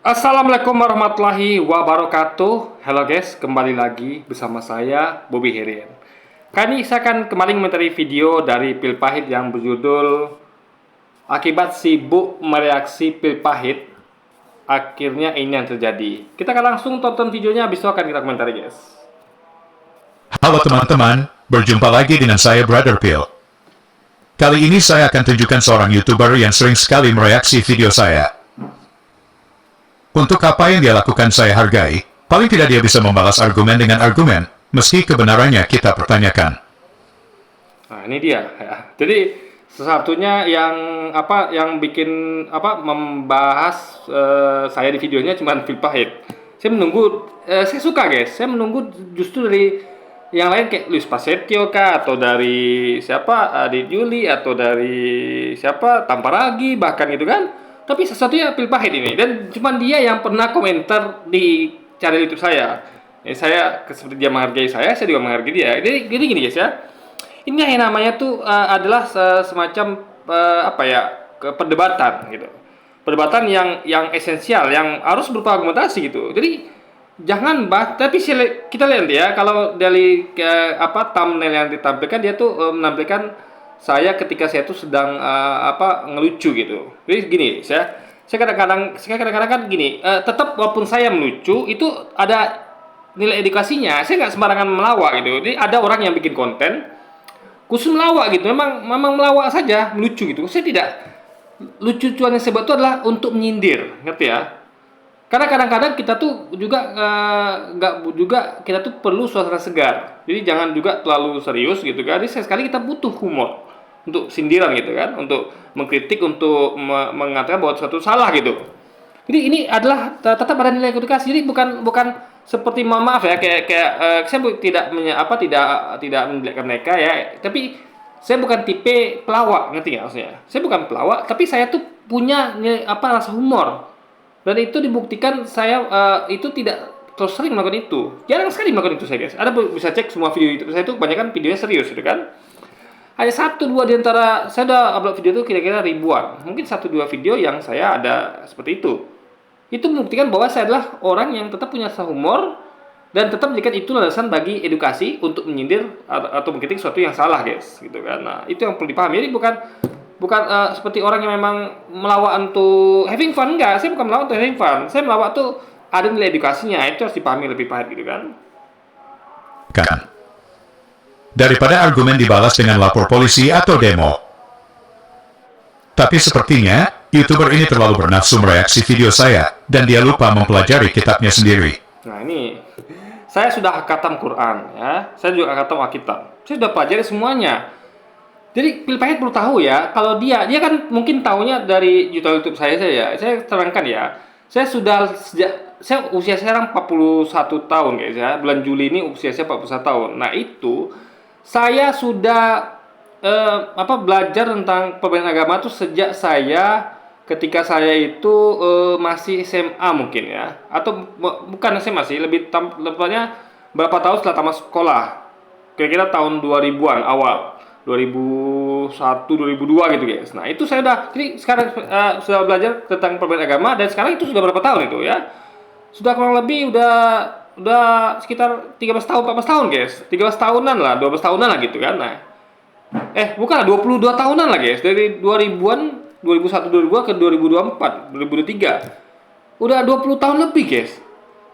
Assalamualaikum warahmatullahi wabarakatuh. Halo guys, kembali lagi bersama saya Bobby Herian. Kali ini saya akan kembali mencari video dari pil pahit yang berjudul Akibat sibuk mereaksi pil pahit, akhirnya ini yang terjadi. Kita akan langsung tonton videonya, habis itu akan kita komentari guys. Halo teman-teman, berjumpa lagi dengan saya Brother Phil. Kali ini saya akan tunjukkan seorang YouTuber yang sering sekali mereaksi video saya. Untuk apa yang dia lakukan saya hargai, paling tidak dia bisa membalas argumen dengan argumen, meski kebenarannya kita pertanyakan. Nah, ini dia ya. Jadi sesatunya yang bikin membahas saya di videonya cuma pil pahit. Saya menunggu, saya suka guys. Saya menunggu justru dari yang lain kayak Luis Prasetyo kah, atau dari siapa, Adit Yuli, atau dari siapa, Tamparagi bahkan gitu kan. Tapi sesatunya pil pahit ini, dan cuma dia yang pernah komentar di channel YouTube saya. Saya seperti dia menghargai saya juga menghargai dia. Jadi gini guys ya. Ini yang namanya tuh adalah semacam perdebatan gitu. Perdebatan yang esensial, yang harus berupa argumentasi gitu. Jadi jangan tapi kita lihat ya, kalau dari thumbnail yang ditampilkan, dia tuh menampilkan saya ketika saya tuh sedang ngelucu gitu. Jadi gini, saya kadang-kadang kan gini, tetap walaupun saya melucu itu ada nilai edukasinya. Saya nggak sembarangan melawak gitu. Jadi ada orang yang bikin konten khusus melawak gitu, memang melawak saja, melucu gitu. Saya tidak, lucu-lucuan yang saya buat itu adalah untuk menyindir, ngerti ya? Karena kadang-kadang kita tuh juga nggak juga, kita tuh perlu suasana segar. Jadi jangan juga terlalu serius gitu kan. Jadi sekali kita butuh humor untuk sindiran gitu kan, untuk mengkritik, untuk mengatakan bahwa sesuatu salah gitu. Jadi ini adalah tetap ada nilai edukasi. Jadi bukan seperti, mohon maaf ya, saya tidak tidak menjelekkan mereka ya, tapi saya bukan tipe pelawak, ngerti nggak maksudnya? Saya bukan pelawak, tapi saya tuh punya rasa humor, dan itu dibuktikan saya itu tidak terus sering melakukan itu, jarang sekali melakukan itu saya guys. Ada, bisa cek semua video YouTube saya itu kebanyakan videonya serius gitu kan. Hanya satu dua di antara, saya udah upload video itu kira-kira ribuan, mungkin satu dua video yang saya ada seperti itu. Itu membuktikan bahwa saya adalah orang yang tetap punya rasa humor, dan tetap menjadikan itu alasan bagi edukasi untuk menyindir atau mengkritik sesuatu yang salah guys, gitu kan. Nah itu yang perlu dipahami. Jadi bukan seperti orang yang memang melawak untuk having fun, enggak. Saya bukan melawak untuk having fun, saya melawak tuh ada nilai edukasinya. Itu harus dipahami lebih pahit gitu kan. Daripada argumen dibalas dengan lapor polisi atau demo. Tapi sepertinya, YouTuber ini terlalu bernafsu mereaksi video saya, dan dia lupa mempelajari kitabnya sendiri. Nah ini, saya sudah khatam Quran ya, saya juga khatam Alkitab, saya sudah pelajari semuanya. Jadi pil pahit perlu tahu ya, kalau dia kan mungkin tahunya dari YouTube saya ya. Saya terangkan ya, saya sudah saya usia sekarang 41 tahun guys ya. Bulan Juli ini usia saya 41 tahun. Nah itu saya sudah belajar tentang perbedaan agama tuh sejak saya ketika saya itu masih SMA mungkin ya, atau bukan SMA sih, lebih tepatnya berapa tahun setelah tamat sekolah, kira-kira tahun 2000-an awal, 2001 2002 gitu guys. Nah itu saya udah, jadi sekarang sudah belajar tentang perbedaan agama, dan sekarang itu sudah berapa tahun itu ya, sudah kurang lebih udah sekitar 13 tahun 14 tahun guys, 13 tahunan lah, 12 tahunan lah gitu kan. Nah bukan, 22 tahunan lah guys, dari 2000-an, 2001 2002 ke 2024 2023, udah 20 tahun lebih guys.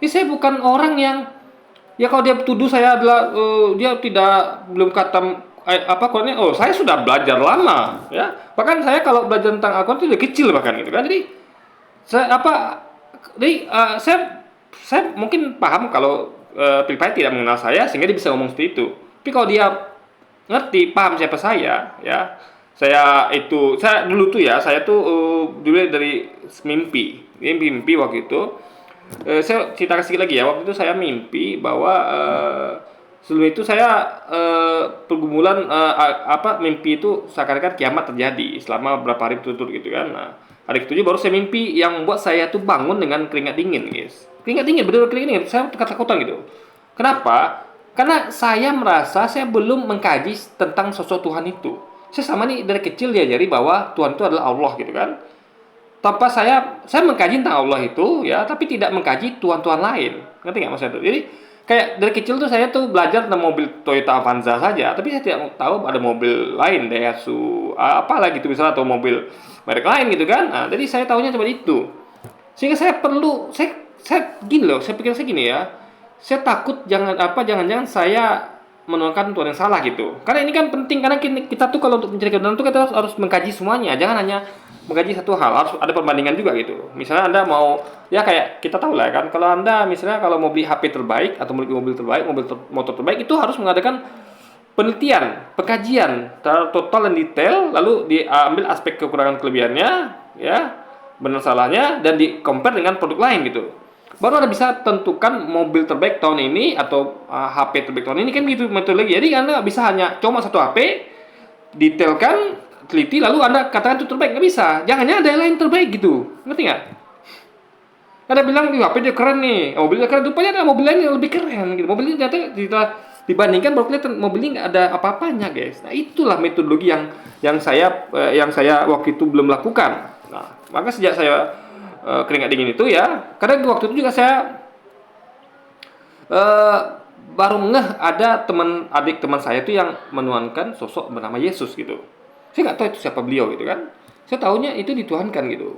Jadi saya bukan orang yang, ya kalau dia tuduh saya adalah dia belum khatam Qurannya, saya sudah belajar lama ya. Bahkan saya kalau belajar tentang Al-Quran itu dari kecil bahkan gitu kan. Jadi saya mungkin paham kalau pil pahit tidak mengenal saya sehingga dia bisa ngomong seperti itu. Tapi kalau dia ngerti, paham siapa saya ya, saya dulu tuh ya, saya tuh dulu dari mimpi waktu itu. Saya cerita sedikit lagi ya. Waktu itu saya mimpi bahwa sebelum itu saya pergumulan mimpi itu seakan-akan kiamat terjadi selama beberapa hari berturut-turut gitu kan. Nah hari ketujuh baru saya mimpi yang membuat saya tuh bangun dengan keringat dingin guys. Keringat dingin, benar-benar keringat dingin. Saya ketakutan gitu. Kenapa? Karena saya merasa saya belum mengkaji tentang sosok Tuhan itu. Saya sama nih dari kecil diajari bahwa Tuhan itu adalah Allah gitu kan. tanpa saya mengkaji tentang Allah itu ya, tapi tidak mengkaji Tuhan-Tuhan lain. Ngerti nggak maksudnya itu? Jadi kayak dari kecil tuh saya tuh belajar tentang mobil Toyota Avanza saja, tapi saya tidak tahu ada mobil lain Daihatsu apalah gitu misalnya, atau mobil merek lain gitu kan. Nah, jadi saya tahunya cuma itu. Sehingga saya gini loh, saya pikir saya gini ya. Saya takut jangan-jangan saya menuangkan Tuhan yang salah gitu. Karena ini kan penting, karena kita tuh kalau untuk mencari kebenaran tuh kita harus mengkaji semuanya, jangan hanya mengkaji satu hal, harus ada perbandingan juga gitu. Misalnya Anda mau, ya kayak kita tahu lah kan, kalau Anda misalnya kalau mau beli HP terbaik atau memiliki mobil terbaik, motor terbaik, itu harus mengadakan penelitian, pengkajian total dan detail, lalu diambil aspek kekurangan kelebihannya, ya, benar salahnya, dan di compare dengan produk lain gitu. Baru Anda bisa tentukan mobil terbaik tahun ini atau HP terbaik tahun ini, kan gitu metodologi. Jadi Anda bisa hanya cuma satu HP, detailkan, teliti, lalu Anda katakan itu terbaik. Nggak bisa. Jangan-jangan ada yang lain terbaik gitu. Ngerti nggak? Anda bilang, HP dia keren nih, mobilnya keren. Rupanya ada mobil lain yang lebih keren gitu. Mobil ini ternyata dibandingkan baru kelihatan mobil ini nggak ada apa-apanya, guys. Nah, itulah metodologi yang saya waktu itu belum lakukan. Nah, maka sejak saya keringat dingin itu ya, karena waktu itu juga saya baru ngeh ada adik teman saya itu yang menuankan sosok bernama Yesus gitu. Saya nggak tahu itu siapa beliau gitu kan. Saya tahunya itu dituhankan gitu.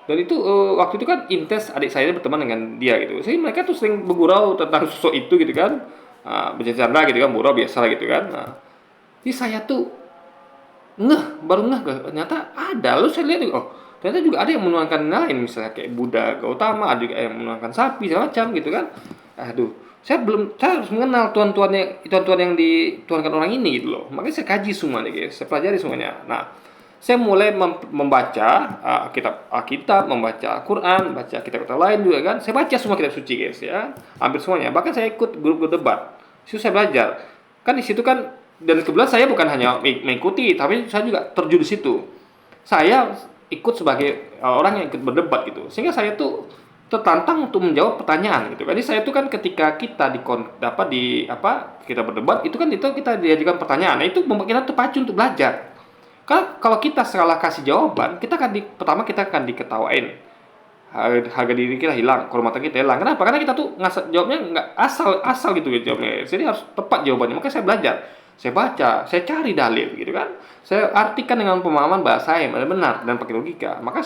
Dan itu waktu itu kan intens adik saya berteman dengan dia gitu. Jadi mereka tuh sering bergurau tentang sosok itu gitu kan. Bercanda gitu kan, gurau biasa lah gitu kan. Nah, jadi saya tuh baru ngeh ternyata ada. Lalu saya lihat, ternyata juga ada yang menuangkan lain, misalnya kayak Buddha Gautama, ada juga yang menuangkan sapi segala macam gitu kan. Aduh, saya harus mengenal tuan-tuan yang dituankan orang ini gitu loh. Makanya saya kaji semuanya guys, saya pelajari semuanya. Nah, saya mulai membaca kitab Alkitab, membaca Quran, baca kitab-kitab lain juga kan. Saya baca semua kitab suci guys ya, hampir semuanya. Bahkan saya ikut grup debat. Situ saya belajar. Kan di situ kan, dan kebetulan saya bukan hanya mengikuti, tapi saya juga terjun di situ. Saya ikut sebagai orang yang ikut berdebat gitu, sehingga saya tuh tertantang untuk menjawab pertanyaan gitu. Jadi saya tuh kan ketika kita kita berdebat itu kan kita diajukan pertanyaan, nah itu membuat kita terpacu untuk belajar. Karena kalau kita salah kasih jawaban, pertama kita akan diketawain, harga diri kita hilang, kehormatan kita hilang. Kenapa? Karena kita tuh jawabnya nggak asal gitu jawabnya. Jadi harus tepat jawabannya. Makanya saya belajar. Saya baca, saya cari dalil gitu kan. Saya artikan dengan pemahaman bahasa yang benar dan pakai logika. Maka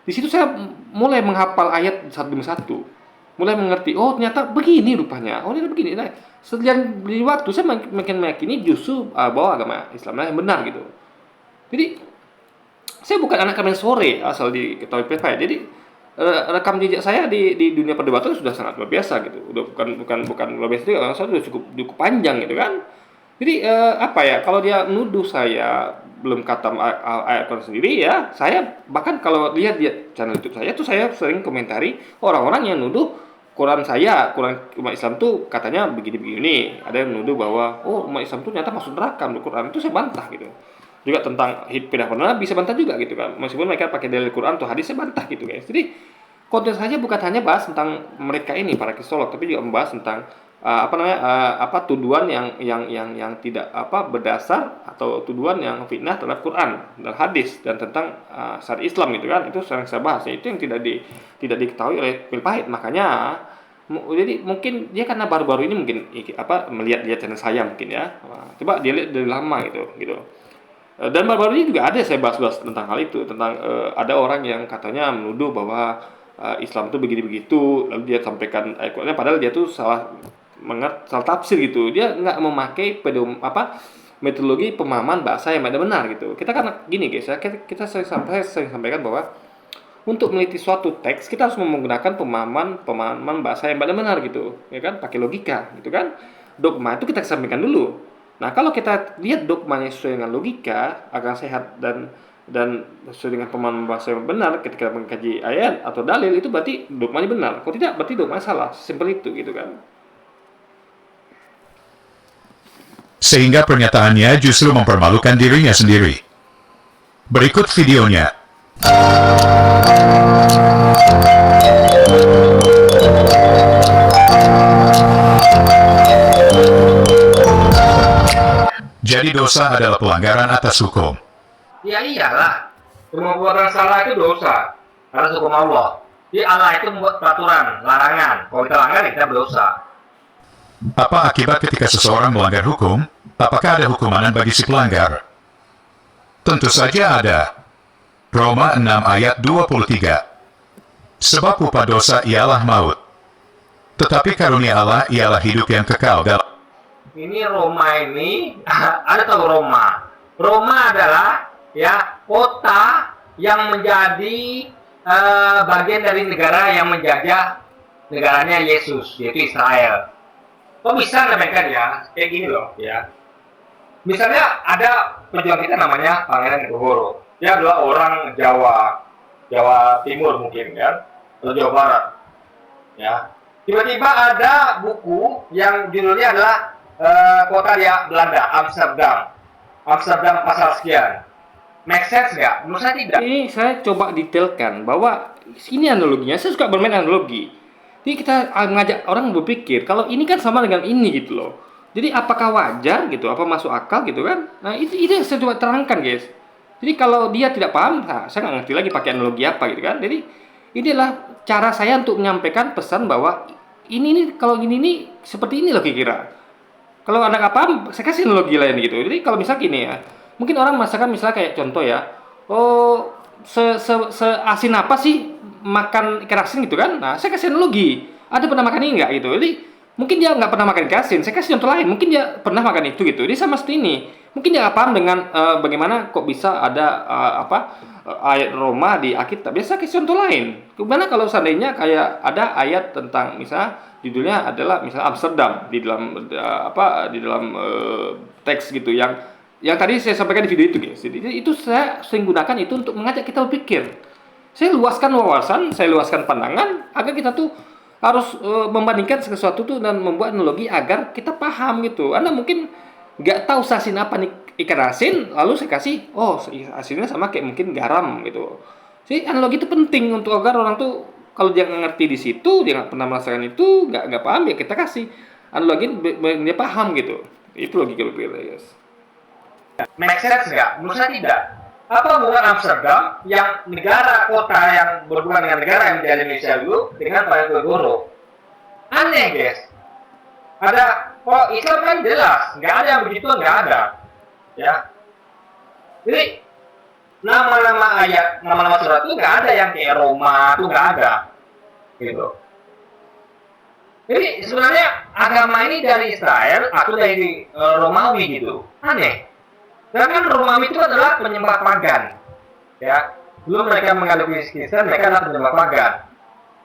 di situ saya mulai menghafal ayat satu demi satu. Mulai mengerti, oh ternyata begini rupanya. Oh ternyata begini. Nah, setiap di waktu saya makin meyakini justru bahwa agama Islam yang benar gitu. Jadi saya bukan anak kemarin sore asal diketahui PPI. Jadi rekam jejak saya di dunia perdebatan sudah sangat luar biasa gitu. Udah bukan luar biasa juga, saya sudah cukup panjang gitu kan. Jadi kalau dia nuduh saya belum khatam ayat Quran sendiri ya, saya bahkan kalau lihat dia channel YouTube saya tuh saya sering komentari orang-orang yang nuduh Quran umat Islam tuh katanya begini-begini. Ada yang nuduh bahwa umat Islam tuh ternyata masuk neraka menurut Quran, itu saya bantah gitu. Juga tentang pindah pada Nabi saya bantah juga gitu kan. Meskipun mereka pakai dalil Quran atau hadis, saya bantah gitu guys. Jadi konten saja bukan hanya bahas tentang mereka ini para kristolog, tapi juga membahas tentang tuduhan yang tidak berdasar, atau tuduhan yang fitnah terhadap Quran dan hadis dan tentang syariat Islam gitu kan. Itu sering saya bahas. Itu yang tidak diketahui oleh Phil Pahit. Makanya jadi mungkin dia karena baru-baru ini mungkin melihat channel saya mungkin ya. Coba dia lihat dari lama gitu. Dan baru-baru ini juga ada saya bahas tentang hal itu, tentang ada orang yang katanya menuduh bahwa Islam itu begini-begitu, lalu dia sampaikan ayatnya padahal dia tuh salah tafsir gitu. Dia nggak memakai metodologi pemahaman bahasa yang benar gitu. Kita kan gini guys ya, kita sering sampaikan bahwa untuk meneliti suatu teks kita harus menggunakan pemahaman bahasa yang benar gitu, ya kan, pakai logika gitu kan. Dogma itu kita sampaikan dulu. Nah, kalau kita lihat dogmanya sesuai dengan logika, akan sehat dan sesuai dengan pemahaman bahasa yang benar ketika mengkaji ayat atau dalil, itu berarti dogmanya benar. Kalau tidak, berarti dogmanya salah. Simpel itu gitu kan. Sehingga pernyataannya justru mempermalukan dirinya sendiri. Berikut videonya. Jadi dosa adalah pelanggaran atas hukum. Ya iyalah, semua perbuatan salah itu dosa. Harus hukum Allah. Jadi Allah itu membuat peraturan, larangan. Kalau kita langgar, kita berdosa. Apa akibat ketika seseorang melanggar hukum? Apakah ada hukuman bagi si pelanggar? Tentu saja ada. Roma 6 ayat 23. Sebab upah dosa ialah maut. Tetapi karunia Allah ialah hidup yang kekal dalam. Ini Roma ini, ada tahu Roma. Roma adalah ya kota yang menjadi bagian dari negara yang menjajah negaranya Yesus, yaitu Israel. Kok bisa namakan ya? Kayak gini loh ya. Misalnya ada pejuang kita namanya Pangeran Diponegoro. Dia adalah orang Jawa Timur mungkin kan, atau Jawa Barat. Ya. Tiba-tiba ada buku yang judulnya adalah kota dia Belanda, Amsterdam pasal sekian. Make sense nggak? Menurut saya tidak. Ini saya coba detailkan bahwa ini analoginya, saya suka bermain analogi. Jadi kita ngajak orang berpikir kalau ini kan sama dengan ini gitu loh. Jadi apakah wajar gitu, apa masuk akal gitu kan? Nah itu yang saya coba terangkan guys. Jadi kalau dia tidak paham, nah, saya nggak ngerti lagi pakai analogi apa gitu kan. Jadi inilah cara saya untuk menyampaikan pesan bahwa ini kalau gini nih seperti ini loh kira-kira. Kalau Anda nggak paham, saya kasih analogi lain gitu. Jadi kalau misalnya gini ya, mungkin orang merasakan misalnya kayak contoh ya, oh se asin apa sih makan ikan asin gitu kan? Nah, saya kasih analogi. Ada pernah makan ini nggak gitu? Jadi mungkin dia nggak pernah makan ikan asin. Saya kasih contoh lain. Mungkin dia pernah makan itu gitu. Jadi sama seperti ini. Mungkin dia nggak paham dengan bagaimana kok bisa ada ayat Roma di Alkitab. Biasa kasih contoh lain. Gimana kalau seandainya kayak ada ayat tentang misalnya judulnya adalah misalnya Amsterdam di dalam di dalam teks gitu yang tadi saya sampaikan di video itu guys. Jadi itu saya sering gunakan itu untuk mengajak kita berpikir. Saya luaskan wawasan, saya luaskan pandangan agar kita tuh harus membandingkan sesuatu tuh dan membuat analogi agar kita paham gitu. Anda mungkin nggak tahu asin apa nih ikan asin, lalu saya kasih asinnya sama kayak mungkin garam gitu. Jadi analogi itu penting untuk agar orang tuh kalau dia nggak ngerti di situ, dia nggak pernah merasakan itu, nggak paham ya kita kasih analogi dia paham gitu. Itu logika berpikir guys. Make sense nggak? Menurut saya tidak. Apa hubungan Amsterdam yang negara kota yang berhubungan dengan negara yang menjadi Indonesia dulu dengan Pangeran Diponegoro? Aneh guys. Ada Islam kan jelas, nggak ada yang begitu, nggak ada. Ya. Jadi nama-nama ayat, nama-nama surat itu nggak ada yang kayak Roma itu nggak ada, gitu. Jadi sebenarnya agama ini dari Israel atau dari Romawi gitu, aneh. Dan kan Romawi itu adalah penyembah pagan, ya. Belum mereka mengalami Kristen, mereka adalah penyembah pagan,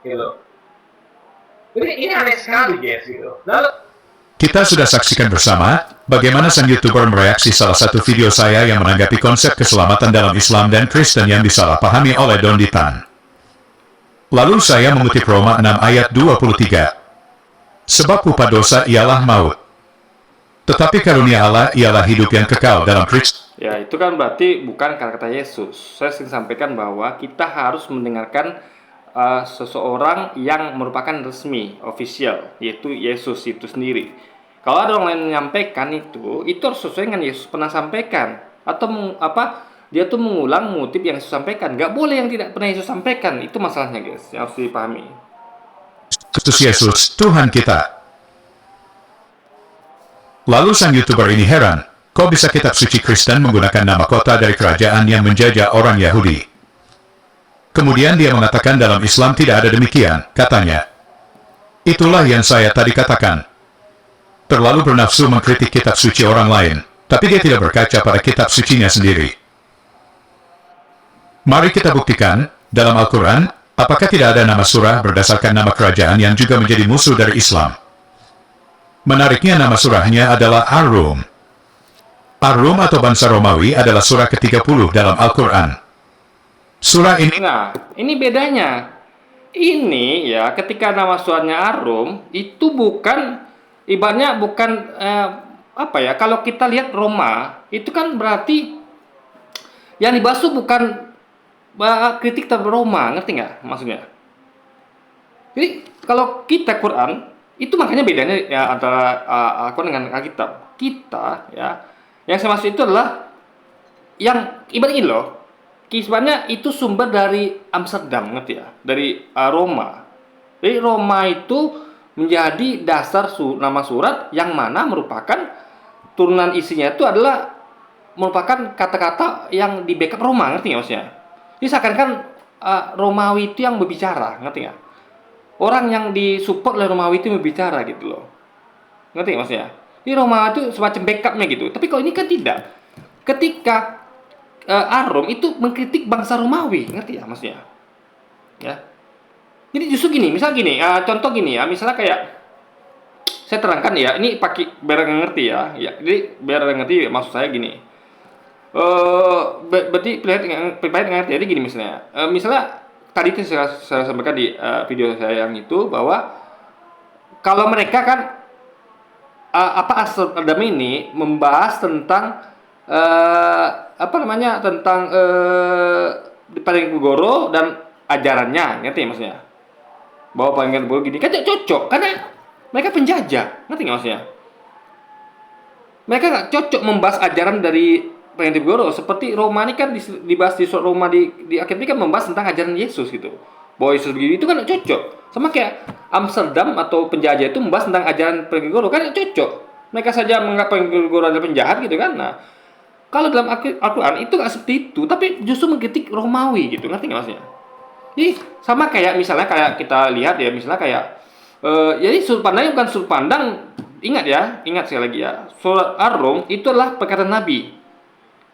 gitu. Jadi ini aneh sekali guys, gitu. Lalu Kita sudah saksikan bersama bagaimana sang YouTuber mereaksi salah satu video saya yang menanggapi konsep keselamatan dalam Islam dan Kristen yang disalahpahami oleh Don Ditan. Lalu saya mengutip Roma 6 ayat 23. Sebab upah dosa ialah maut. Tetapi karunia Allah ialah hidup yang kekal dalam Kristus. Ya, itu kan berarti bukan kata-kata Yesus. Saya sering sampaikan bahwa kita harus mendengarkan seseorang yang merupakan resmi, official, yaitu Yesus itu sendiri. Kalau ada orang lain menyampaikan itu harus sesuai dengan Yesus pernah sampaikan. Atau dia tuh mengulang mengutip yang Yesus sampaikan. Nggak boleh yang tidak pernah Yesus sampaikan. Itu masalahnya guys, yang harus dipahami. Kristus Yesus, Tuhan kita. Lalu sang YouTuber ini heran, kok bisa kitab suci Kristen menggunakan nama kota dari kerajaan yang menjajah orang Yahudi? Kemudian dia mengatakan dalam Islam tidak ada demikian, katanya. Itulah yang saya tadi katakan. Terlalu bernafsu mengkritik kitab suci orang lain, tapi dia tidak berkaca pada kitab sucinya sendiri. Mari kita buktikan, dalam Al-Quran, apakah tidak ada nama surah berdasarkan nama kerajaan yang juga menjadi musuh dari Islam? Menariknya nama surahnya adalah Ar-Rum. Ar-Rum atau bangsa Romawi adalah surah ke-30 dalam Al-Quran. Surah ini... Nah, ini bedanya. Ini ya, ketika nama surahnya Ar-Rum, itu bukan, ibaratnya bukan, kalau kita lihat Roma, itu kan berarti, yang dibahas itu bukan kritik terhadap Roma, ngerti nggak maksudnya? Jadi, kalau kita Quran, itu makanya bedanya ya antara Al-Quran dengan Alkitab. Kita ya, yang saya maksud itu adalah yang ibarat ini loh. kisahnya itu sumber dari Amsterdam, ngerti ya? Dari Roma. Jadi Roma itu menjadi dasar nama surat yang mana merupakan turunan isinya itu adalah merupakan kata-kata yang di backup Roma, ngerti nggak maksudnya? Jadi seakan-akan Romawi itu yang berbicara, ngerti nggak? Orang yang disupport oleh Romawi itu berbicara gitu loh, ngerti nggak maksudnya? Jadi Roma itu semacam backupnya gitu. Tapi kalau ini kan tidak. Ketika Arum itu mengkritik bangsa Romawi, ngerti ya maksudnya? Ya. Jadi justru gini, misal gini, contoh gini ya, misalnya kayak saya terangkan ya, ini pakai biar ngerti ya, jadi biar ngerti maksud saya gini. Berarti pilihan ngerti. Jadi gini misalnya, misalnya tadi itu saya sampaikan di video saya yang itu bahwa kalau mereka kan Amsterdam ini membahas tentang tentang Panjenengan dan ajarannya, ngerti ya maksudnya? Bahwa Panjenengan gini kan cocok karena mereka penjajah, ngerti nggak maksudnya? Mereka nggak cocok membahas ajaran dari Panjenengan seperti Roma ini kan dibahas di surat Roma di akhir ini kan membahas tentang ajaran Yesus gitu. Bahwa Yesus begini itu kan nggak cocok. Sama kayak Amsterdam atau penjajah itu membahas tentang ajaran Panjenengan kan nggak cocok. Mereka saja menganggap Panjenengan adalah penjahat gitu kan. Nah, kalau dalam Al-Quran itu nggak seperti itu, tapi justru mengkritik Romawi gitu, ngerti nggak maksudnya? Jadi sama kayak misalnya kayak kita lihat ya, misalnya kayak jadi sudut pandangnya bukan sudut pandang, ingat sekali lagi ya, surat Ar-Rum itu adalah perkataan Nabi.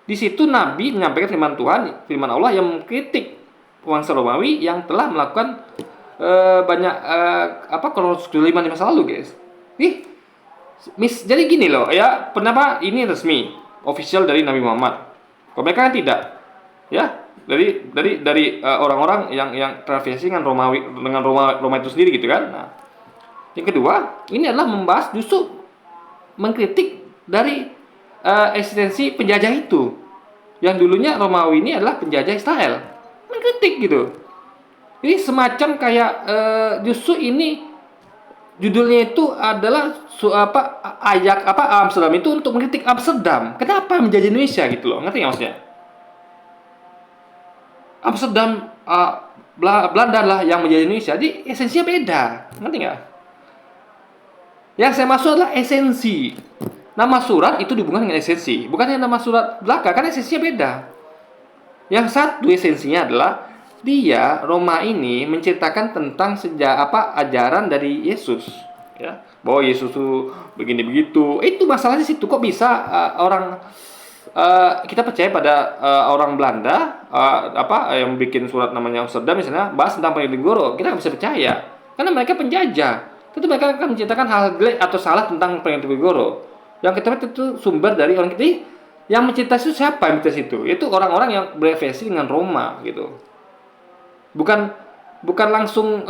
Di situ Nabi menyampaikan firman Tuhan, firman Allah yang mengkritik bangsa Romawi yang telah melakukan banyak kezaliman di masa lalu, guys. Jadi gini loh ya, pendapat ini resmi official dari Nabi Muhammad. Kalau mereka kan tidak, ya dari orang-orang yang terafiliasi dengan Roma itu sendiri gitu kan. Nah, yang kedua ini adalah membahas justru mengkritik dari eksistensi penjajah itu, yang dulunya Romawi ini adalah penjajah Israel, mengkritik gitu. Jadi semacam kayak justru ini judulnya itu adalah Amsterdam itu untuk mengkritik Amsterdam. Kenapa menjadi Indonesia gitu loh, ngerti nggak maksudnya? Amsterdam Belanda lah yang menjadi Indonesia. Jadi esensinya beda, ngerti nggak? Yang saya maksud adalah esensi. Nama surat itu dihubungkan dengan esensi, bukannya nama surat belaka, kan esensinya beda. Yang satu esensinya adalah dia Roma ini menceritakan tentang ajaran dari Yesus, ya, bahwa Yesus itu begini begitu. Itu masalahnya situ, kok bisa kita percaya pada orang Belanda yang bikin surat namanya Amsterdam misalnya bahas tentang Panjenengan, kita nggak bisa percaya karena mereka penjajah. Tentu mereka akan menceritakan hal jelek atau salah tentang Panjenengan. Yang kita itu sumber dari orang kita. Yang menceritakan itu siapa yang menceritakan itu? Itu orang-orang yang berafiliasi dengan Roma gitu. Bukan langsung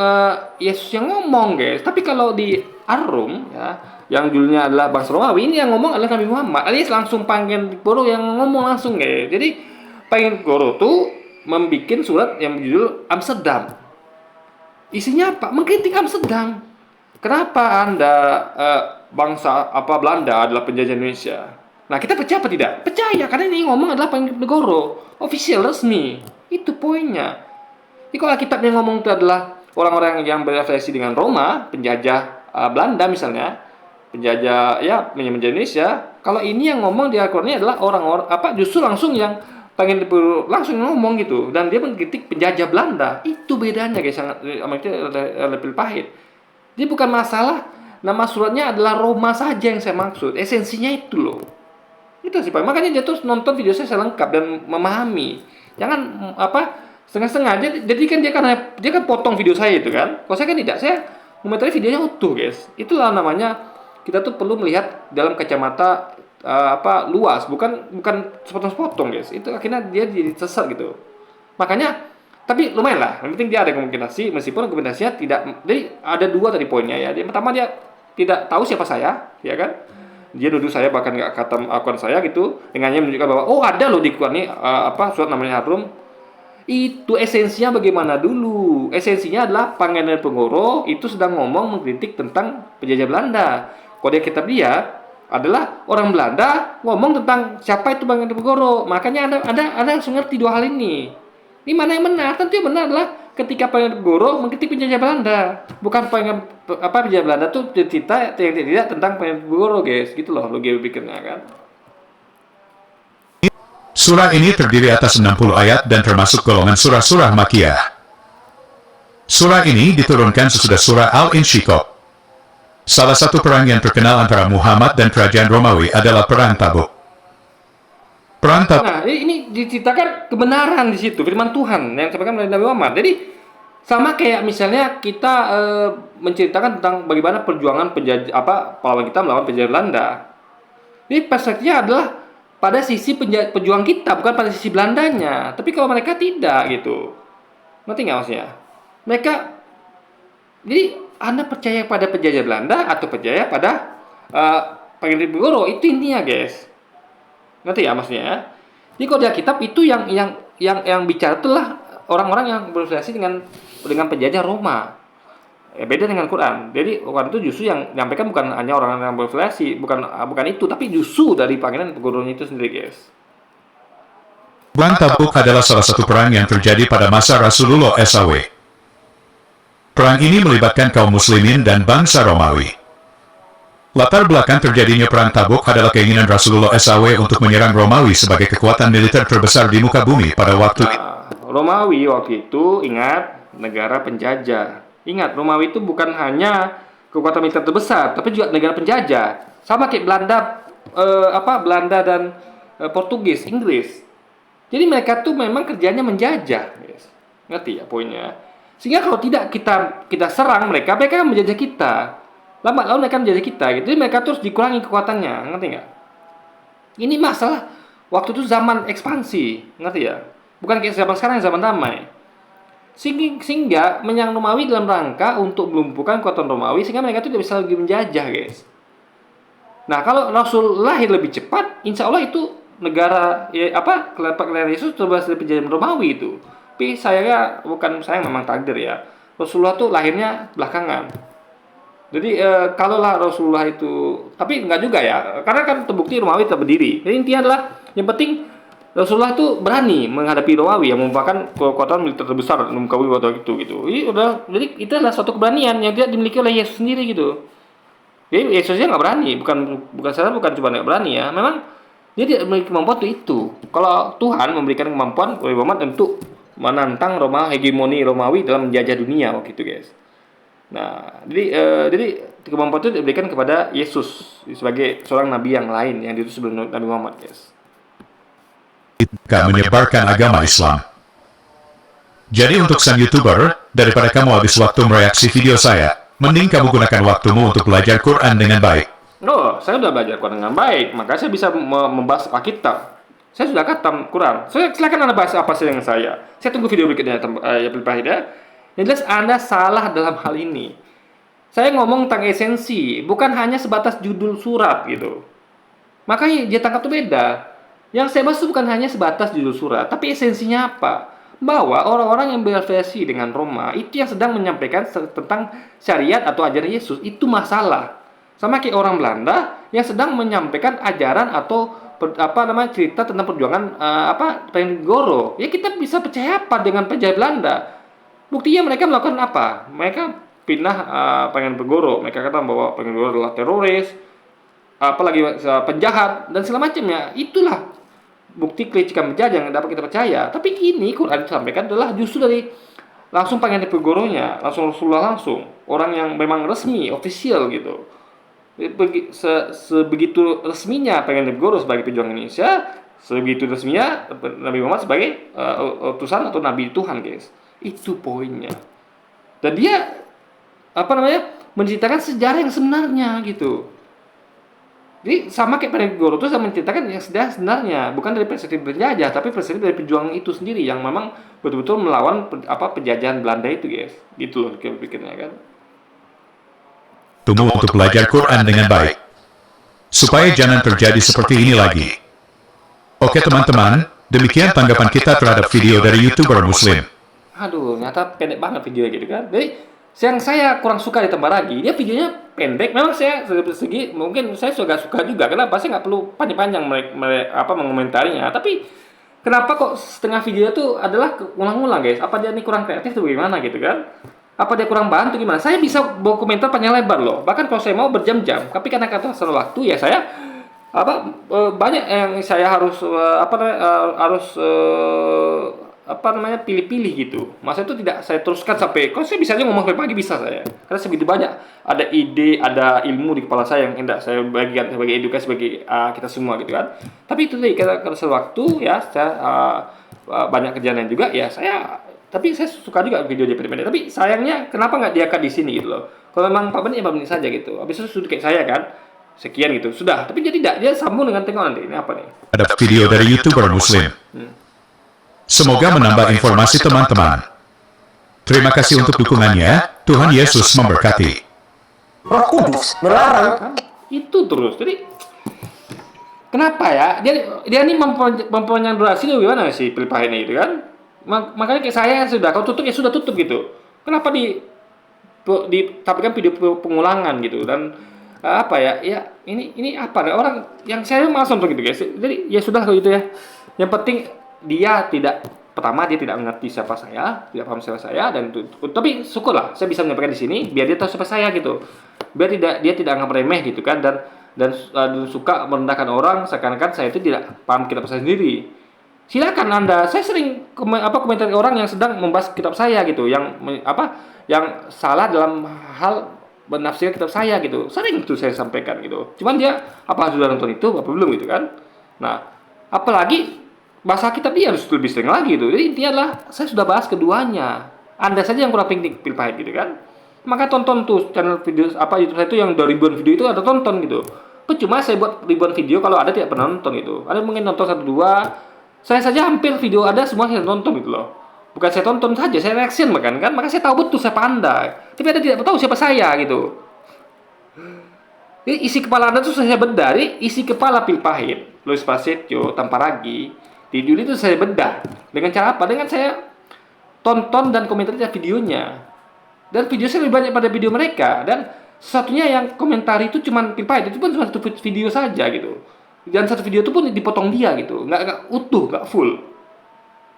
Yesus yang ngomong, guys. Tapi kalau di Ar-Rum ya, yang dulunya adalah bangsa Romawi, ini yang ngomong adalah Nabi Muhammad. Alias langsung Panjenengan yang ngomong langsung, guys. Jadi Panjenengan tuh membuat surat yang berjudul Amsterdam. Isinya apa? Mengkritik Amsterdam. Kenapa Anda bangsa Belanda adalah penjajah Indonesia? Nah, kita percaya apa tidak? Percaya, karena ini ngomong adalah Panjenengan, official resmi. Itu poinnya. Jadi kalau Alkitab yang ngomong itu adalah orang-orang yang berafiliasi dengan Roma, penjajah Belanda misalnya, penjajah ya menjadi Indonesia. Kalau ini yang ngomong di Al-Qur'an adalah orang-orang justru langsung yang pengen langsung ngomong gitu, dan dia mengkritik penjajah Belanda. Itu bedanya, guys, sangat lebih pahit. Jadi bukan masalah nama suratnya adalah Roma saja yang saya maksud, esensinya itu loh. Itu sih Pak. Makanya dia terus nonton video saya lengkap dan memahami. Jangan setengah-setengah. Jadi kan dia kan potong video saya itu kan. Kalau saya kan tidak, saya komentari videonya utuh, guys. Itulah namanya kita tuh perlu melihat dalam kacamata luas, bukan sepotong-sepotong, guys. Itu akhirnya dia jadi sesat gitu. Makanya tapi lumayan lah. Yang penting dia ada komunikasi, meskipun komunikasinya tidak. Jadi ada dua tadi poinnya ya. Yang pertama dia tidak tahu siapa saya, ya kan? Dia nuduh saya bahkan nggak kata akun saya gitu, dengannya menunjukkan bahwa ada loh di Quran ini surat namanya Ar-Rum. Itu esensinya bagaimana dulu? Esensinya adalah Pangeran Penggoro itu sedang ngomong mengkritik tentang penjajah Belanda. Kalau dia kitab dia adalah orang Belanda ngomong tentang siapa itu Pangeran Diponegoro. Makanya Anda langsung ngerti dua hal ini. Ini mana yang benar? Tentu yang benar adalah ketika Pangeran Diponegoro mengkritik penjajah Belanda. Bukan penjajah Belanda tuh cerita yang tidak tentang Pangeran Diponegoro, guys. Gitu loh logika pikirnya kan. Surah ini terdiri atas 60 ayat dan termasuk golongan surah-surah Makkiyah. Surah ini diturunkan sesudah surah Al-Insyiqaq. Salah satu perang yang terkenal antara Muhammad dan kerajaan Romawi adalah Perang Tabuk. Perang Tabuk. Nah, ini diceritakan kebenaran di situ, firman Tuhan yang disampaikan oleh Nabi Muhammad. Jadi sama kayak misalnya kita menceritakan tentang bagaimana perjuangan pahlawan kita melawan penjajah Belanda. Jadi perspektifnya adalah pada sisi pejuang kita, bukan pada sisi Belandanya. Tapi kalau mereka tidak gitu, ngerti nggak maksudnya? Mereka, jadi Anda percaya pada penjajah Belanda atau percaya pada Pangeran Diponegoro, itu intinya, guys. Ngerti ya maksudnya? Jadi kalau di Alkitab itu yang bicara itulah orang-orang yang berafiliasi dengan penjajah Roma. Beda dengan Quran. Jadi Quran itu justru yang menyampaikan bukan hanya orang yang berafiliasi, bukan itu, tapi justru dari Pangeran Diponegoro itu sendiri, guys. Perang Tabuk adalah salah satu perang yang terjadi pada masa Rasulullah SAW. Perang ini melibatkan kaum muslimin dan bangsa Romawi. Latar belakang terjadinya Perang Tabuk adalah keinginan Rasulullah SAW untuk menyerang Romawi sebagai kekuatan militer terbesar di muka bumi pada waktu itu. Romawi waktu itu, ingat, negara penjajah. Ingat, Romawi itu bukan hanya kekuatan militer terbesar, tapi juga negara penjajah. Sama kayak Belanda dan Portugis, Inggris. Jadi mereka tuh memang kerjanya menjajah, guys. Ngerti ya poinnya? Sehingga kalau tidak kita serang mereka akan menjajah kita. Lambat laun mereka menjajah kita, gitu. Jadi mereka terus dikurangi kekuatannya, ngerti nggak? Ini masalah waktu itu zaman ekspansi, ngerti ya? Bukan kayak zaman sekarang, zaman damai. Sehingga menyerang Romawi dalam rangka untuk melumpuhkan kekuatan Romawi, sehingga mereka itu tidak bisa lagi menjajah, guys. Nah, kalau Rasul lahir lebih cepat, insya Allah itu negara kelompok Yesus terbebas dari penjajahan Romawi itu. Tapi saya memang takdir ya. Rasulullah tuh lahirnya belakangan. Jadi kalaulah Rasulullah itu, tapi enggak juga ya, karena kan terbukti Romawi tetap berdiri. Jadi intinya adalah yang penting Rasulullah itu berani menghadapi Romawi yang merupakan kekuatan militer terbesar di muka bumi waktu itu gitu. Jadi itu adalah suatu keberanian yang tidak dimiliki oleh Yesus sendiri gitu. Jadi Yesusnya nggak berani, bukan cuma nggak berani ya. Memang dia tidak memiliki kemampuan itu. Kalau Tuhan memberikan kemampuan oleh Muhammad untuk menantang hegemoni Romawi dalam menjajah dunia waktu itu, guys. Nah, jadi kemampuan itu diberikan kepada Yesus sebagai seorang nabi yang lain yang diutus sebelum Nabi Muhammad, guys. Menyebarkan agama Islam. Jadi untuk sang YouTuber, daripada kamu habis waktu mereaksi video saya, mending kamu gunakan waktumu untuk belajar Quran dengan baik. Oh, saya sudah belajar Quran dengan baik, maka saya bisa membahas Alkitab. Saya sudah khatam Quran. Silakan Anda bahas apa sih dengan saya. Saya tunggu video berikutnya ya. Yang jelas Anda salah dalam hal ini. Saya ngomong tentang esensi, bukan hanya sebatas judul surat gitu. Makanya dia tangkap itu beda. Yang saya bahas itu bukan hanya sebatas judul surat, tapi esensinya apa? Bahwa orang-orang yang berafiliasi dengan Roma itu yang sedang menyampaikan tentang syariat atau ajaran Yesus, itu masalah. Sama kayak orang Belanda yang sedang menyampaikan ajaran atau cerita tentang perjuangan Pangeran Diponegoro. Ya kita bisa percaya apa dengan penjajah Belanda? Buktinya mereka melakukan apa? Mereka pindah Pangeran Diponegoro. Mereka kata bahwa Pangeran Diponegoro adalah teroris, apalagi penjahat dan segala macamnya. Itulah bukti kelicikan penjajah yang dapat kita percaya. Tapi ini Quran disampaikan adalah justru dari langsung Pangeran Diponegoronya, langsung Rasulullah langsung, orang yang memang resmi, official gitu. Sebegitu resminya Pangeran Diponegoro sebagai pejuang Indonesia, sebegitu resminya Nabi Muhammad sebagai utusan atau nabi Tuhan, guys. Itu poinnya. Dan dia menceritakan sejarah yang sebenarnya gitu. Jadi sama kayak Pangeran Diponegoro itu saya menceritakan yang sebenarnya, bukan dari perspektif penjajah, tapi perspektif dari pejuang itu sendiri yang memang betul-betul melawan penjajahan Belanda itu, guys. Gitu loh pikirnya kan. Tunggu untuk belajar Quran dengan baik, supaya jangan terjadi seperti ini lagi. Oke teman-teman, demikian tanggapan kita terhadap video dari YouTuber Muslim. Aduh, ternyata pendek banget videonya gitu kan. Jadi yang saya kurang suka ditambah lagi, dia videonya pendek. Memang saya dari segi mungkin saya suka juga. Kenapa saya nggak perlu panjang-panjang mengomentarinya. Tapi kenapa kok setengah video itu adalah ulang-ulang guys? Apa dia ini kurang kreatif atau bagaimana gitu kan? Apa dia kurang bantu gimana? Saya bisa bawa komentar panjang lebar loh. Bahkan kalau saya mau berjam-jam. Tapi karena kata waktu ya saya banyak yang saya harus pilih-pilih gitu. Masa itu tidak saya teruskan sampai kalau saya bisa aja ngomong sampai pagi bisa saya. Karena segitu banyak ada ide, ada ilmu di kepala saya yang hendak saya bagikan sebagai edukasi bagi kita semua gitu kan. Tapi itu tadi karena waktu ya saya banyak kerjaan lain juga ya tapi saya suka juga video dia pendek. Tapi sayangnya kenapa nggak diangkat di sini gitu loh. Kalau memang 4 menit ya 4 menit saja gitu. Habis itu sudah kayak saya kan. Sekian gitu. Sudah, tapi dia tidak. Dia sambung dengan tengok nanti. Ini apa nih? Ada video dari YouTuber Muslim. Semoga menambah informasi teman-teman. Terima kasih untuk dukungannya. Tuhan Yesus memberkati. Roh Kudus melarang. Kan? Itu terus. Jadi kenapa ya? Dia ini mempunyai durasi itu gimana sih pelipahannya itu kan? Makanya kayak saya sudah kalau tutup ya sudah tutup gitu. Kenapa ditampilkan video pengulangan gitu dan ini apa orang yang saya malas nonton gitu guys. Jadi ya sudah kalau gitu ya. Yang penting dia tidak mengerti siapa saya, tidak paham siapa saya dan tapi syukurlah saya bisa menyampaikan di sini biar dia tahu siapa saya gitu. Biar dia tidak anggap remeh gitu kan dan suka merendahkan orang seakan-akan saya itu tidak paham kitab saya sendiri. Silakan Anda. Saya sering komentar orang yang sedang membahas kitab saya gitu, yang salah dalam hal menafsirkan kitab saya gitu. Sering itu saya sampaikan gitu. Cuman dia apa sudah nonton itu apa belum gitu kan. Nah, apalagi bahasa kitab dia harus lebih sering lagi gitu. Jadi intinya adalah saya sudah bahas keduanya. Anda saja yang kurang penting pil pahit gitu kan. Maka tonton tuh channel video YouTube saya itu yang 2000-an video itu ada tonton gitu. Cuma saya buat ribuan video kalau ada tidak pernah nonton gitu. Ada mungkin nonton 1 2. Saya saja hampir video ada semua saya nonton gitu loh. Bukan saya tonton saja, saya reaction kan, maka saya tahu betul saya pandai. Tapi Anda tidak tahu siapa saya gitu. Jadi isi kepala Anda itu saya bedah. Jadi isi kepala pil pahit, Louis Prasetyo, Tamparagi, di Juli itu saya bedah. Dengan cara apa? Dengan saya tonton dan komentari videonya. Dan video saya lebih banyak pada video mereka. Dan satunya yang komentari itu cuma pil pahit, itu pun cuma 1 video saja gitu. Dan 1 video itu pun dipotong dia gitu, nggak utuh, nggak full.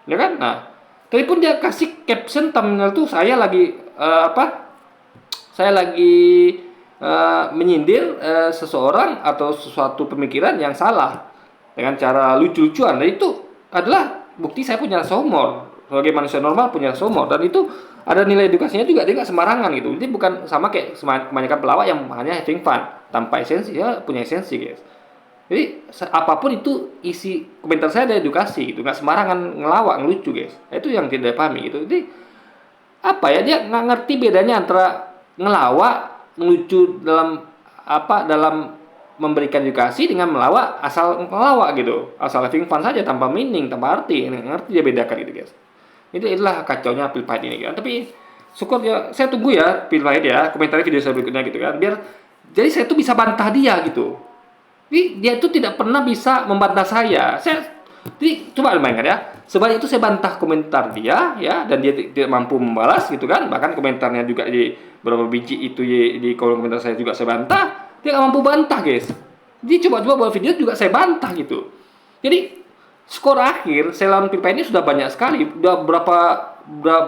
Ya kan? Nah, tadi pun dia kasih caption thumbnail tuh saya lagi menyindir seseorang atau sesuatu pemikiran yang salah dengan cara lucu-lucuan. Dan itu adalah bukti saya punya rasa humor. Sebagai manusia normal punya rasa humor dan itu ada nilai edukasinya juga. Dia nggak sembarangan gitu. Jadi bukan sama kayak kebanyakan pelawak yang hanya having fun tanpa esensi. Dia punya esensi guys. Jadi apapun itu isi komentar saya ada edukasi gitu, nggak sembarangan ngelawak, ngelucu guys. Itu yang tidak pahami gitu. Jadi dia nggak ngerti bedanya antara ngelawak, ngelucu dalam memberikan edukasi dengan melawak asal ngelawak gitu, asal having fun saja tanpa meaning, tanpa arti. Nggak ngerti dia bedakan gitu guys. Itulah kacaunya pil pahit ini kan. Tapi syukur ya, saya tunggu ya pil pahit ya komentar video saya berikutnya gitu kan. Jadi saya tuh bisa bantah dia gitu. Jadi dia itu tidak pernah bisa membantah saya. Jadi coba bayangkan ya. Sebanyak itu saya bantah komentar dia ya, dan dia tidak mampu membalas gitu kan. Bahkan komentarnya juga di beberapa biji itu di kolom komentar saya juga saya bantah. Dia nggak mampu bantah guys. Jadi coba-coba buat video juga saya bantah gitu. Jadi skor akhir saya lawan pil pahit ini sudah banyak sekali. Udah berapa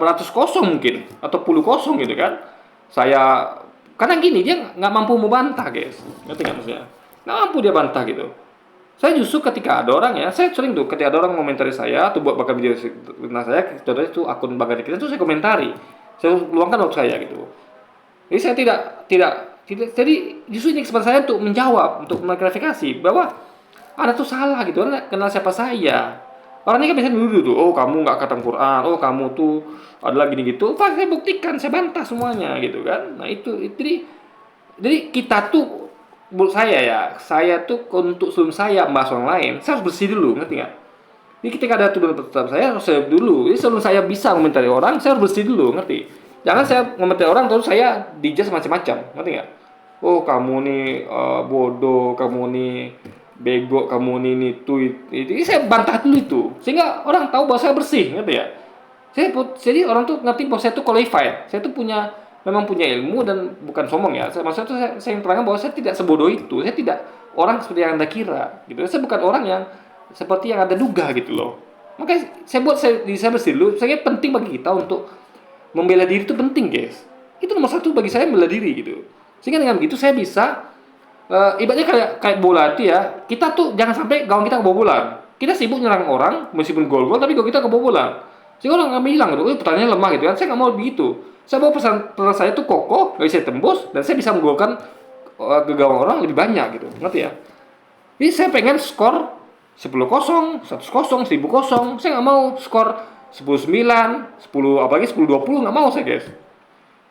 ratus kosong mungkin atau puluh kosong gitu kan. Karena gini dia nggak mampu membantah guys. Ngerti nggak maksudnya? Nggak mampu dia bantah gitu. Saya justru ketika ada orang ya, saya sering tuh ketika ada orang komentari saya atau buat bakal video tentang saya, contohnya itu akun Bagari kita tuh saya komentari, saya luangkan waktu saya gitu. Jadi saya tidak jadi justru ini kesempatan saya untuk menjawab, untuk mengklarifikasi bahwa Anda tuh salah gitu, Anda kenal siapa saya. Orang ini kan biasanya dulu tuh, oh kamu nggak khatam Quran, oh kamu tuh adalah gini gitu. Pak saya buktikan, saya bantah semuanya gitu kan. Nah itu jadi kita tuh menurut saya tuh untuk sebelum saya membahas orang lain, saya harus bersih dulu, ngerti nggak? Jadi ketika ada tuduhan terhadap saya harus saya dulu. Jadi sebelum saya bisa komentari orang, saya harus bersih dulu, ngerti? Jangan saya komentari orang terus saya dijudge macam-macam, ngerti nggak? Oh kamu nih bodoh, kamu nih bego, kamu nih tweet. Jadi saya bantah dulu itu, sehingga orang tahu bahwa saya bersih, ngerti ya? Jadi orang tuh ngerti bahwa saya tuh qualified, saya tuh punya memang punya ilmu dan bukan sombong ya. Maksudnya tuh saya terangkan bahwa saya tidak sebodoh itu. Saya tidak orang seperti yang Anda kira gitu. Saya bukan orang yang seperti yang Anda duga gitu loh. Makanya saya bersih dulu. Saya kira penting bagi kita untuk membela diri itu penting, guys. Itu nomor satu bagi saya, membela diri gitu. Sehingga dengan begitu saya bisa ibaratnya kayak bola itu ya. Kita tuh jangan sampai gawang kita kebobolan. Kita sibuk nyerang orang meskipun gol-gol tapi gol kita kebobolan. Sehingga orang nggak bilang gitu, pertahanannya lemah gitu kan. Saya nggak mau begitu. Saya mau pesan saya tuh kokoh, nggak bisa tembus dan saya bisa menggolkan ke gawang orang lebih banyak gitu. Ngerti ya? Jadi saya pengen skor 10-0, 100-0, 1000-0. Saya nggak mau skor 10-9, 10 apalagi 10-20, nggak mau saya, guys.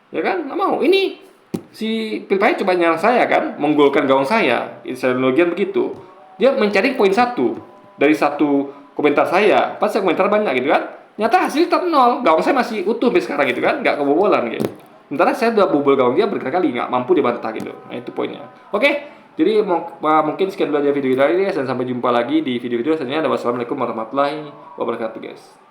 Ya kan? Nggak mau. Ini si Pilpaya coba nyerang saya kan, menggolkan gawang saya. Ideologian begitu. Dia mencari poin satu dari satu komentar saya. Pas saya komentar banyak gitu kan. Nyata hasilnya tetap 0. Gawang saya masih utuh sampai sekarang gitu kan, nggak kebobolan gitu. Sementara saya udah bobol gawang dia berkali-kali, nggak mampu dibantah gitu. Nah itu poinnya. Oke. Jadi mungkin sekian dulu aja video kita ini dan sampai jumpa lagi di video-video selanjutnya. Wassalamualaikum warahmatullahi wabarakatuh, guys.